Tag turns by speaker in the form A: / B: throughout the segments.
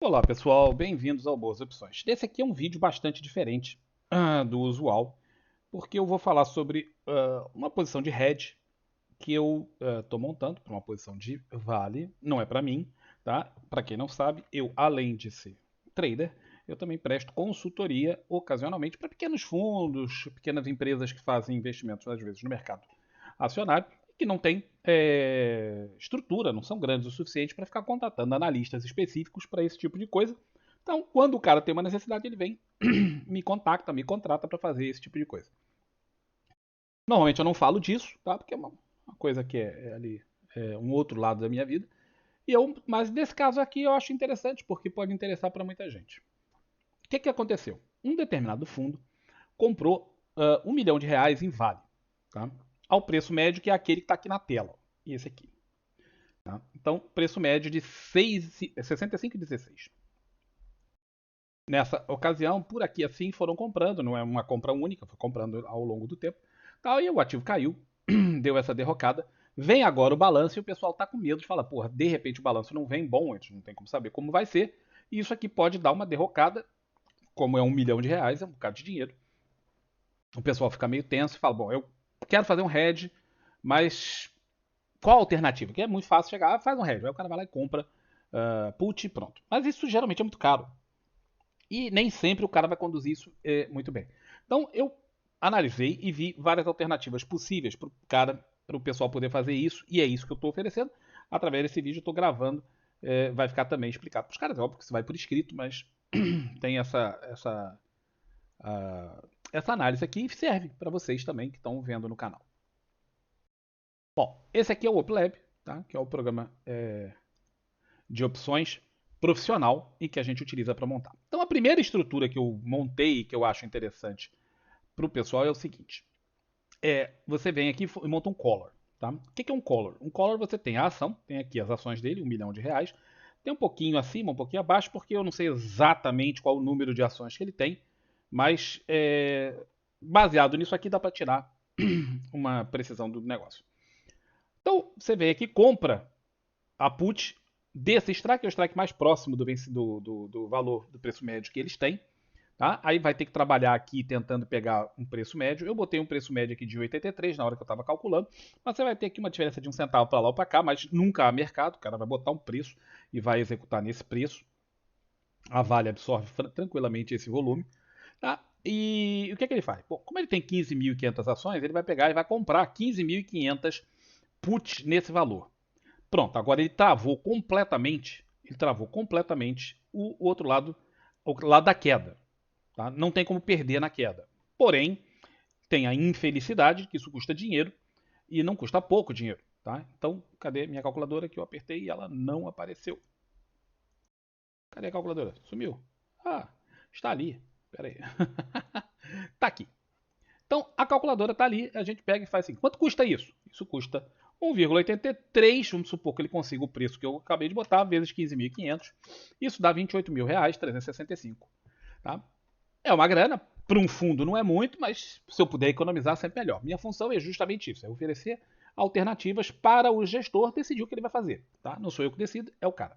A: Olá pessoal, bem-vindos ao Boas Opções. Esse aqui é um vídeo bastante diferente do usual, porque eu vou falar sobre uma posição de hedge que eu estou montando para uma posição de vale, não é para mim, tá? Para quem não sabe, eu além de ser trader, eu também presto consultoria ocasionalmente para pequenos fundos, pequenas empresas que fazem investimentos às vezes no mercado acionário que não tem estrutura, não são grandes o suficiente para ficar contratando analistas específicos para esse tipo de coisa. Então, quando o cara tem uma necessidade, ele vem, me contacta, me contrata para fazer esse tipo de coisa. Normalmente eu não falo disso, tá? Porque é uma coisa que é ali um outro lado da minha vida. Mas nesse caso aqui eu acho interessante porque pode interessar para muita gente. O que aconteceu? Um determinado fundo comprou R$ 1 milhão em Vale, tá? Ao preço médio que é aquele que está aqui na tela, e esse aqui. Tá? Então, preço médio de 65,16. Nessa ocasião, por aqui assim, foram comprando, não é uma compra única, foi comprando ao longo do tempo. Tal, e o ativo caiu, deu essa derrocada. Vem agora o balanço e o pessoal está com medo de falar, porra, de repente o balanço não vem bom, a gente não tem como saber como vai ser. E isso aqui pode dar uma derrocada, como é R$ 1 milhão, é um bocado de dinheiro. O pessoal fica meio tenso e fala, bom, eu quero fazer um hedge, mas qual a alternativa? Que é muito fácil chegar, faz um hedge. Aí o cara vai lá e compra put e pronto. Mas isso geralmente é muito caro. E nem sempre o cara vai conduzir isso muito bem. Então eu analisei e vi várias alternativas possíveis para o cara, para o pessoal poder fazer isso. E é isso que eu estou oferecendo. Através desse vídeo eu estou gravando. Vai ficar também explicado para os caras. É óbvio que isso vai por escrito, mas tem essa análise aqui e serve para vocês também que estão vendo no canal. Bom, esse aqui é o OpLab, tá? Que é o programa de opções profissional e que a gente utiliza para montar. Então, a primeira estrutura que eu montei e que eu acho interessante para o pessoal é o seguinte: você vem aqui e monta um collar. Tá? O que é um collar? Um collar você tem a ação, tem aqui as ações dele, R$ 1 milhão. Tem um pouquinho acima, um pouquinho abaixo, porque eu não sei exatamente qual o número de ações que ele tem, mas baseado nisso aqui dá para tirar uma precisão do negócio. Então, você vem aqui, compra a put desse strike, é o strike mais próximo do valor do preço médio que eles têm. Tá? Aí vai ter que trabalhar aqui tentando pegar um preço médio. Eu botei um preço médio aqui de 83 na hora que eu estava calculando, mas você vai ter aqui uma diferença de 1 centavo para lá ou para cá, mas nunca há mercado. O cara vai botar um preço e vai executar nesse preço. A Vale absorve tranquilamente esse volume. Tá? E o que ele faz? Bom, como ele tem 15.500 ações, ele vai pegar e vai comprar 15.500 puts nesse valor. Pronto, agora ele travou completamente o outro lado, o lado da queda. Tá? Não tem como perder na queda. Porém, tem a infelicidade, que isso custa dinheiro, e não custa pouco dinheiro. Tá? Então, cadê minha calculadora que eu apertei e ela não apareceu? Cadê a calculadora? Sumiu. Ah, está ali. Pera aí. Tá aqui. Então, a calculadora está ali, a gente pega e faz assim, quanto custa isso? Isso custa 1,83, vamos supor que ele consiga o preço que eu acabei de botar, vezes 15.500. Isso dá R$ 28.365. Tá? É uma grana, para um fundo não é muito, mas se eu puder economizar, sempre melhor. Minha função é justamente isso, é oferecer alternativas para o gestor decidir o que ele vai fazer. Tá? Não sou eu que decido, é o cara.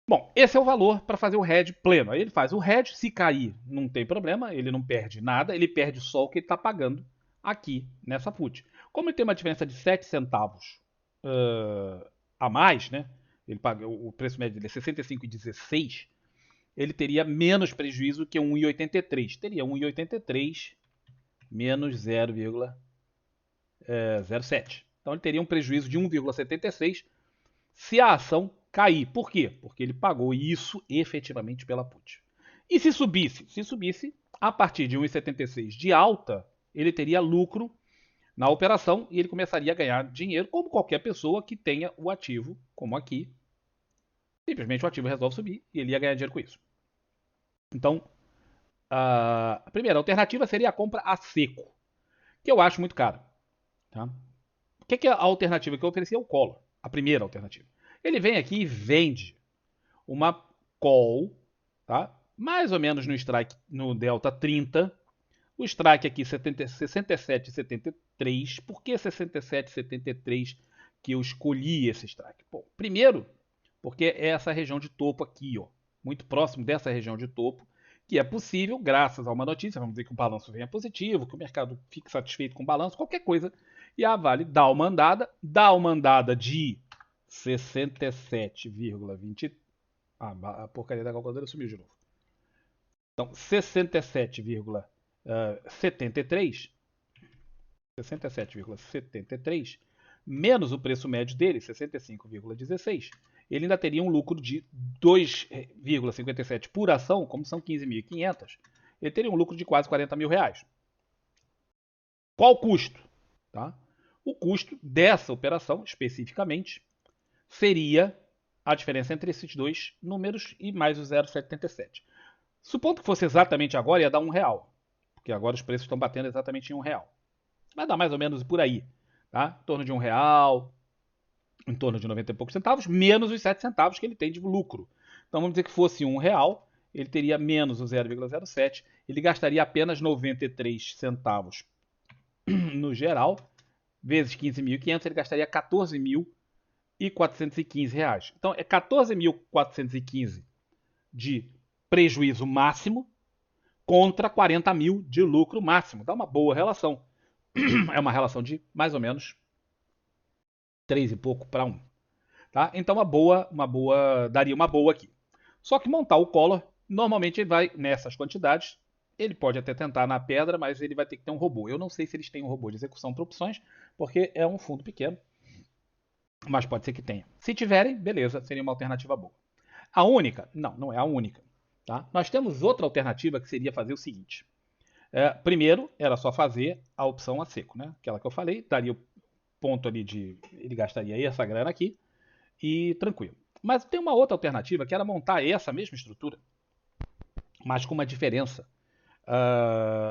A: Bom, esse é o valor para fazer o hedge pleno. Aí ele faz o hedge, se cair, não tem problema, ele não perde nada, ele perde só o que ele está pagando aqui nessa put. Como ele tem uma diferença de 7 centavos a mais, né? Ele paga, o preço médio dele é 65,16, ele teria menos prejuízo que 1,83. Teria 1,83 menos 0,07. Então ele teria um prejuízo de 1,76 se a ação cair. Por quê? Porque ele pagou isso efetivamente pela put. E se subisse? Se subisse, a partir de 1,76 de alta, ele teria lucro na operação e ele começaria a ganhar dinheiro como qualquer pessoa que tenha o ativo, como aqui. Simplesmente o ativo resolve subir e ele ia ganhar dinheiro com isso. Então, a primeira alternativa seria a compra a seco, que eu acho muito caro. Tá? O que é a alternativa que eu ofereci? É o collar. A primeira alternativa. Ele vem aqui e vende uma call, tá? Mais ou menos no strike, no delta 30. O strike aqui 67,73. Por que 67,73 que eu escolhi esse strike? Bom, primeiro, porque é essa região de topo aqui, ó, muito próximo dessa região de topo, que é possível graças a uma notícia, vamos dizer que o balanço venha positivo, que o mercado fique satisfeito com o balanço, qualquer coisa, e a Vale dá uma andada de 67,20. A porcaria da calculadora sumiu de novo. Então, 67,73 menos o preço médio dele, 65,16, ele ainda teria um lucro de 2,57 por ação, como são 15.500, ele teria um lucro de quase 40 mil reais. Qual o custo? Tá? O custo dessa operação, especificamente, seria a diferença entre esses dois números e mais o 0,77. Supondo que fosse exatamente agora, ia dar R$1, porque agora os preços estão batendo exatamente em R$1. Vai dar mais ou menos por aí, tá? Em torno de R$1, em torno de 90 e poucos centavos, menos os 7 centavos que ele tem de lucro. Então vamos dizer que fosse R$1, ele teria menos o 0,07, ele gastaria apenas 93 centavos no geral, vezes 15.500, ele gastaria 14.415 reais. Então é 14.415 de prejuízo máximo contra 40 mil de lucro máximo. Dá uma boa relação. É uma relação de mais ou menos 3 e pouco para 1. Tá? Então daria uma boa aqui. Só que montar o Collor, normalmente ele vai nessas quantidades. Ele pode até tentar na pedra, mas ele vai ter que ter um robô. Eu não sei se eles têm um robô de execução para opções, porque é um fundo pequeno. Mas pode ser que tenha. Se tiverem, beleza, seria uma alternativa boa. A única? Não é a única. Tá? Nós temos outra alternativa que seria fazer o seguinte. Primeiro, era só fazer a opção a seco, né? Aquela que eu falei, daria o ponto ali de... Ele gastaria essa grana aqui e tranquilo. Mas tem uma outra alternativa que era montar essa mesma estrutura, mas com uma diferença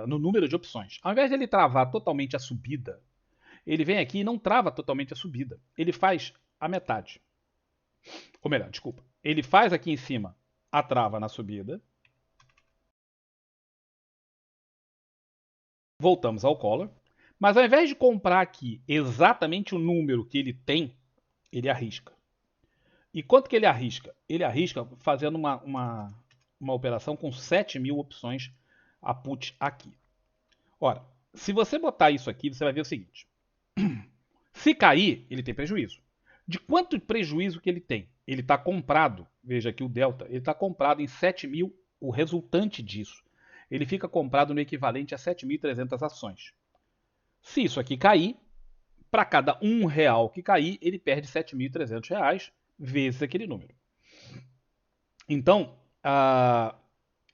A: no número de opções. Ao invés de ele travar totalmente a subida, ele vem aqui e não trava totalmente a subida. Ele faz a metade. Ou melhor, desculpa. Ele faz aqui em cima a trava na subida. Voltamos ao Collor. Mas ao invés de comprar aqui exatamente o número que ele tem, ele arrisca. E quanto que ele arrisca? Ele arrisca fazendo uma operação com 7.000 opções a put aqui. Ora, se você botar isso aqui, você vai ver o seguinte. Se cair, ele tem prejuízo. De quanto prejuízo que ele tem? Ele está comprado, veja aqui o delta, ele está comprado em 7.000, o resultante disso. Ele fica comprado no equivalente a 7.300 ações. Se isso aqui cair, para cada R$1 que cair, ele perde 7.300 reais vezes aquele número. Então,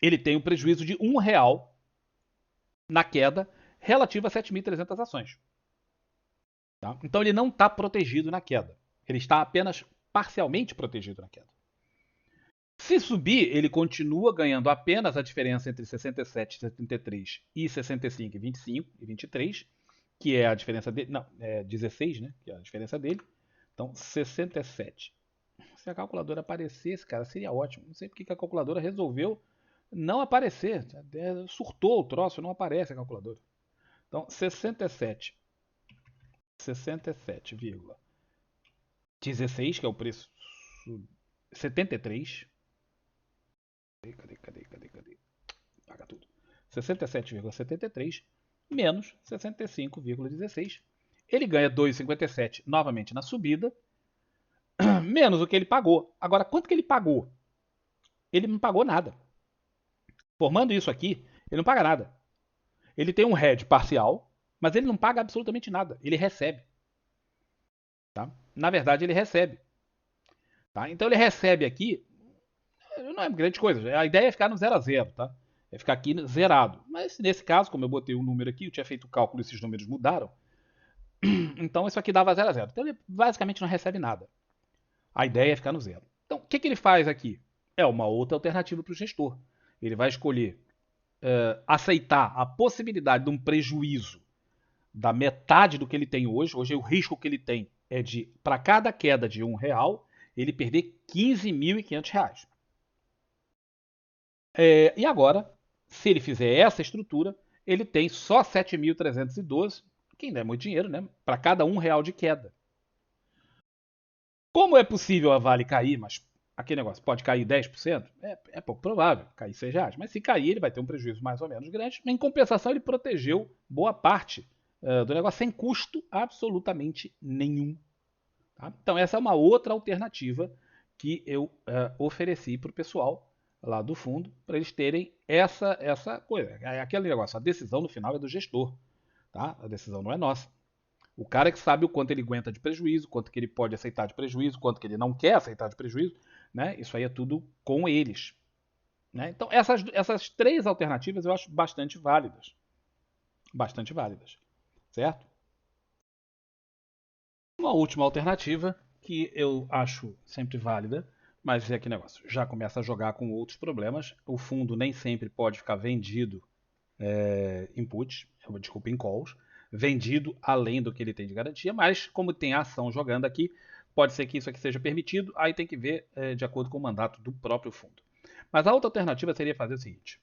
A: ele tem um prejuízo de R$1 na queda relativa a 7.300 ações. Tá? Então, ele não está protegido na queda. Ele está apenas parcialmente protegido na queda. Se subir, ele continua ganhando apenas a diferença entre 67,73 e 65,25 e 23, que é a diferença dele. Não, é 16, né? Que é a diferença dele. Então, 67. Se a calculadora aparecesse, cara, seria ótimo. Não sei porque que a calculadora resolveu não aparecer. Surtou o troço, não aparece a calculadora. Então, 67,16, que é o preço 73. Cadê? Paga tudo. 67,73 menos 65,16. Ele ganha 2,57 novamente na subida, menos o que ele pagou. Agora, quanto que ele pagou? Ele não pagou nada. Formando isso aqui, ele não paga nada. Ele tem um hedge parcial, mas ele não paga absolutamente nada. Ele recebe. Tá? Na verdade, ele recebe. Tá? Então, ele recebe aqui, não é grande coisa. A ideia é ficar no 0 a 0, tá? É ficar aqui zerado. Mas nesse caso, como eu botei um número aqui, eu tinha feito o cálculo e esses números mudaram. Então isso aqui dava 0 a 0. Então ele basicamente não recebe nada. A ideia é ficar no zero. Então o que ele faz aqui? É uma outra alternativa para o gestor. Ele vai escolher aceitar a possibilidade de um prejuízo da metade do que ele tem hoje. Hoje o risco que ele tem é de, para cada queda de R$1, ele perder R$15.500. E agora, se ele fizer essa estrutura, ele tem só 7.312, que ainda é muito dinheiro, né? Para cada R$1 de queda. Como é possível a Vale cair, mas aquele negócio, pode cair 10%? É pouco provável cair R$ 6. Mas se cair, ele vai ter um prejuízo mais ou menos grande. Em compensação, ele protegeu boa parte do negócio sem custo absolutamente nenhum. Tá? Então, essa é uma outra alternativa que eu ofereci para o pessoal lá do fundo, para eles terem essa coisa. É aquele negócio, a decisão no final é do gestor. Tá? A decisão não é nossa. O cara que sabe o quanto ele aguenta de prejuízo, quanto que ele pode aceitar de prejuízo, quanto que ele não quer aceitar de prejuízo, né? Isso aí é tudo com eles. Né? Então, essas três alternativas eu acho bastante válidas. Bastante válidas. Certo? Uma última alternativa que eu acho sempre válida, mas é aquele negócio, já começa a jogar com outros problemas. O fundo nem sempre pode ficar vendido em calls, vendido além do que ele tem de garantia, mas como tem ação jogando aqui, pode ser que isso aqui seja permitido, aí tem que ver de acordo com o mandato do próprio fundo. Mas a outra alternativa seria fazer o seguinte: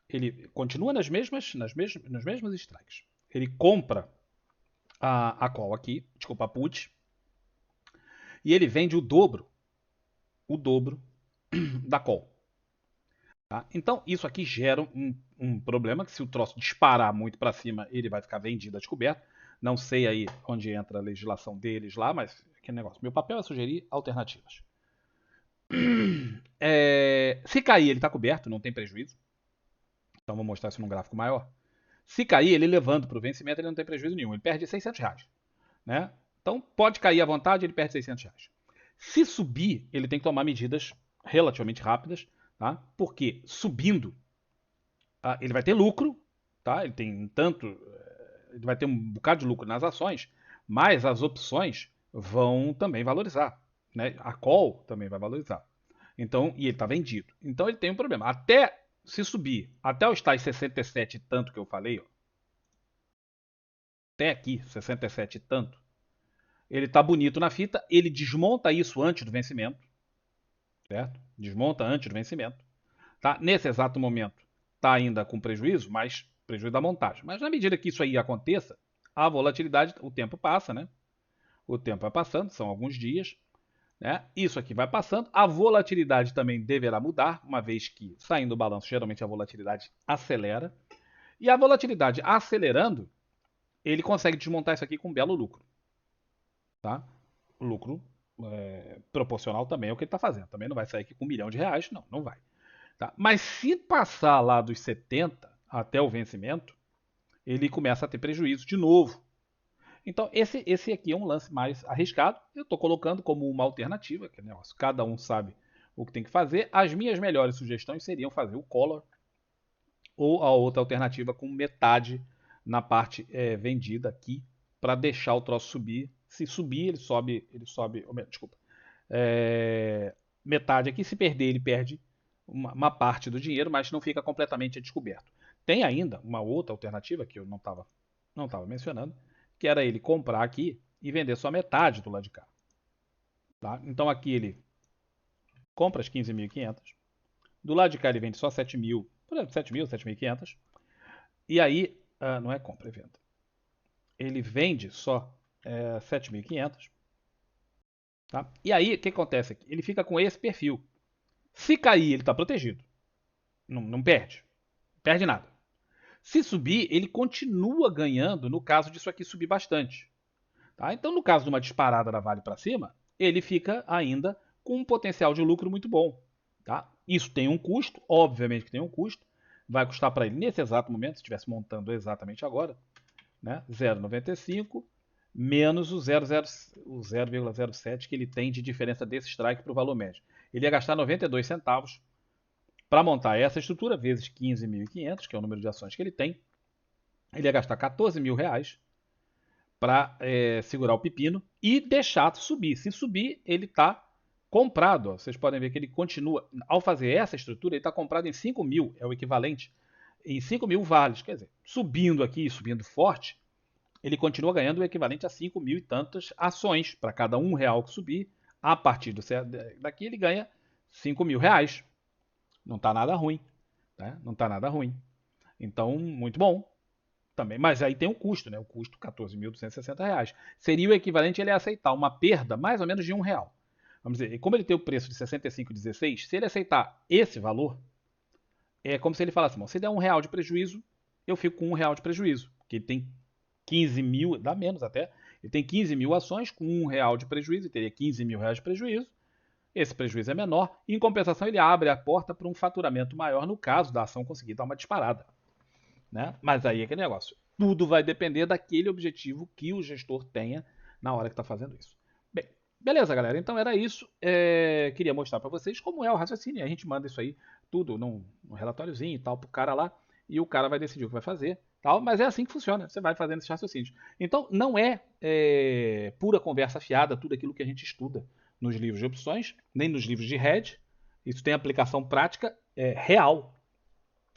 A: ele continua nos mesmos strikes. Ele compra a call aqui, desculpa, a put, e ele vende o dobro da call. Tá? Então, isso aqui gera um problema, que se o troço disparar muito para cima, ele vai ficar vendido a descoberto. Não sei aí onde entra a legislação deles lá, mas aquele negócio. Meu papel é sugerir alternativas. Se cair, ele está coberto, não tem prejuízo. Então, vou mostrar isso num gráfico maior. Se cair, ele levando para o vencimento, ele não tem prejuízo nenhum. Ele perde R$ 600. Né? Então, pode cair à vontade, ele perde R$ 600. Se subir, ele tem que tomar medidas relativamente rápidas, tá? Porque subindo, ele vai ter lucro, tá? Ele vai ter um bocado de lucro nas ações, mas as opções vão também valorizar, né? A call também vai valorizar. Então, e ele está vendido. Então ele tem um problema. Até se subir, até os tais 67 e tanto que eu falei, ó, até aqui, 67 e tanto, ele está bonito na fita, ele desmonta isso antes do vencimento, certo? Desmonta antes do vencimento. Tá? Nesse exato momento, está ainda com prejuízo, mas prejuízo da montagem. Mas na medida que isso aí aconteça, a volatilidade, o tempo passa, né? O tempo vai passando, são alguns dias. Né? Isso aqui vai passando. A volatilidade também deverá mudar, uma vez que saindo do balanço, geralmente a volatilidade acelera. E a volatilidade acelerando, ele consegue desmontar isso aqui com um belo lucro. Tá? Lucro proporcional também ao que ele está fazendo. Também não vai sair aqui com R$ 1 milhão, não, não vai. Tá? Mas se passar lá dos 70 até o vencimento, ele começa a ter prejuízo de novo. Então, esse aqui é um lance mais arriscado. Eu estou colocando como uma alternativa, que negócio, cada um sabe o que tem que fazer. As minhas melhores sugestões seriam fazer o collar ou a outra alternativa com metade na parte vendida aqui, para deixar o troço subir. Se subir, ele sobe, desculpa, metade aqui. Se perder, ele perde uma parte do dinheiro, mas não fica completamente descoberto. Tem ainda uma outra alternativa que eu não estava mencionando, que era ele comprar aqui e vender só metade do lado de cá. Tá? Então aqui ele compra as 15.500, do lado de cá ele vende só 7.000, por exemplo, 7.000, 7.500, e aí, não é compra, é venda. Ele vende só 7.500, tá? E aí, o que acontece aqui? Ele fica com esse perfil. Se cair, ele está protegido. Não perde. Perde nada. Se subir, ele continua ganhando no caso disso aqui subir bastante. Tá? Então, no caso de uma disparada da Vale para cima, ele fica ainda com um potencial de lucro muito bom. Tá? Isso tem um custo, obviamente que tem um custo. Vai custar para ele nesse exato momento, se estivesse montando exatamente agora, né? 0,95 menos o 0,07 que ele tem de diferença desse strike para o valor médio. Ele ia gastar 92 centavos para montar essa estrutura, vezes 15.500, que é o número de ações que ele tem. Ele ia gastar 14 mil reais para segurar o pepino e deixar subir. Se subir, ele está comprado. Ó. Vocês podem ver que ele continua. Ao fazer essa estrutura, ele está comprado em 5 mil, é o equivalente, em 5 mil vales. Quer dizer, subindo aqui, subindo forte, ele continua ganhando o equivalente a 5 mil e tantas ações. Para cada R$ 1 que subir, a partir daqui ele ganha 5 mil reais. Não está nada ruim. Né? Não está nada ruim. Então, muito bom. Também, mas aí tem um custo, né? O custo R$ 14.260. Seria o equivalente a ele aceitar uma perda mais ou menos de R$ 1. Vamos dizer, e como ele tem o preço de 65,16, se ele aceitar esse valor, é como se ele falasse, bom, se der R$ 1 de prejuízo, eu fico com R$ 1 de prejuízo. Porque ele tem 15 mil, dá menos até, ele tem 15 mil ações com R$ 1 de prejuízo, e teria 15 mil reais de prejuízo. Esse prejuízo é menor, e em compensação ele abre a porta para um faturamento maior no caso da ação conseguir dar uma disparada. Né? Mas aí é aquele negócio. Tudo vai depender daquele objetivo que o gestor tenha na hora que está fazendo isso. Bem, beleza, galera. Então era isso. Queria mostrar para vocês como é o raciocínio. A gente manda isso aí tudo num relatóriozinho e tal pro cara lá e o cara vai decidir o que vai fazer. Tal, mas é assim que funciona. Você vai fazendo esses raciocínios. Então não é pura conversa fiada tudo aquilo que a gente estuda nos livros de opções, nem nos livros de hedge. Isso tem aplicação prática real.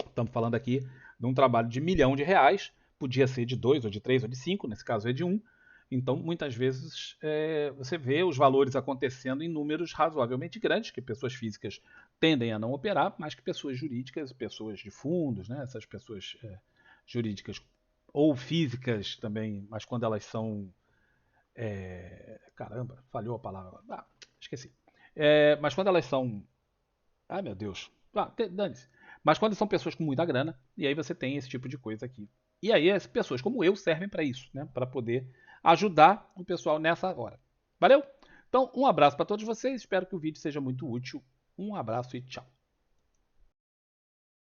A: Estamos falando aqui de um trabalho de R$ 1.000.000, podia ser de 2, ou de 3, ou de 5, nesse caso é de 1. Então, muitas vezes, você vê os valores acontecendo em números razoavelmente grandes, que pessoas físicas tendem a não operar, mas que pessoas jurídicas, pessoas de fundos, né, essas pessoas jurídicas ou físicas também, mas quando elas são... caramba, falhou a palavra. Esqueci. Mas quando elas são... Ai, meu Deus. Dane-se. Mas quando são pessoas com muita grana, e aí você tem esse tipo de coisa aqui. E aí as pessoas como eu servem para isso, né? Para poder ajudar o pessoal nessa hora. Valeu? Então, um abraço para todos vocês. Espero que o vídeo seja muito útil. Um abraço e tchau.